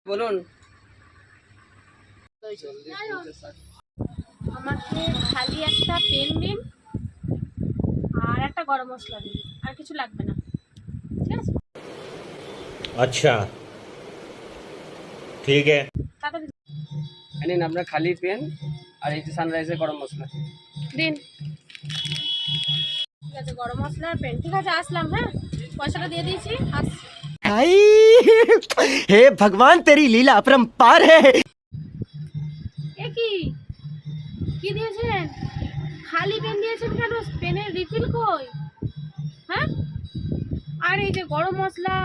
বলুন। আমাকে খালি একটা পেন দিন আর একটা গরম মশলা দিন, আর কিছু লাগবে না, ঠিক আছে? अच्छा ठीक है। তাড়াতাড়ি নিন আপনার খালি পেন আর এই যে সানরাইজের গরম মশলা দিন। ঠিক আছে, গরম মশলা আর পেন। ঠিক আছে, আসলাম। হ্যাঁ, পয়সাটা দিয়ে দিয়েছি, আসছি। भाई हे भगवान तेरी लीला अपरंपार है। এ কি কি দিয়েছেন? খালি পেন দিয়েছেন কেন? পেনের রিফিল কই? হ্যাঁ, আর এই যে গরম মশলা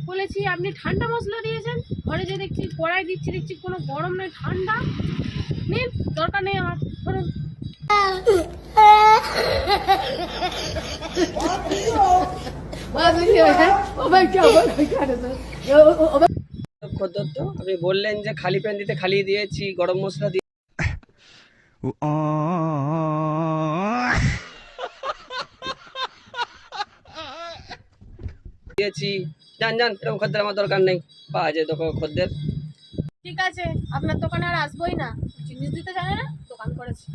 বলেছি, আপনি ঠান্ডা মশলা দিয়েছেন। ঘরে যে দেখছি কড়াই দিচ্ছি, দেখছি কোনো গরম নয়, ঠান্ডা। নিন, দরকার নেই আমার, ধরুন। খদ্দের তো আপনি বললেন যে খালি পেন দিতে, খালি দিয়েছি, গরম মশলা দিয়েছি। যান যান, এরকম খদ্দের আমার দরকার নেই। পাওয়া যায় তো খদ্দের। ঠিক আছে, আপনার দোকানে আর আসবোই না। জিনিস দিতে জানে না, দোকান করেছি।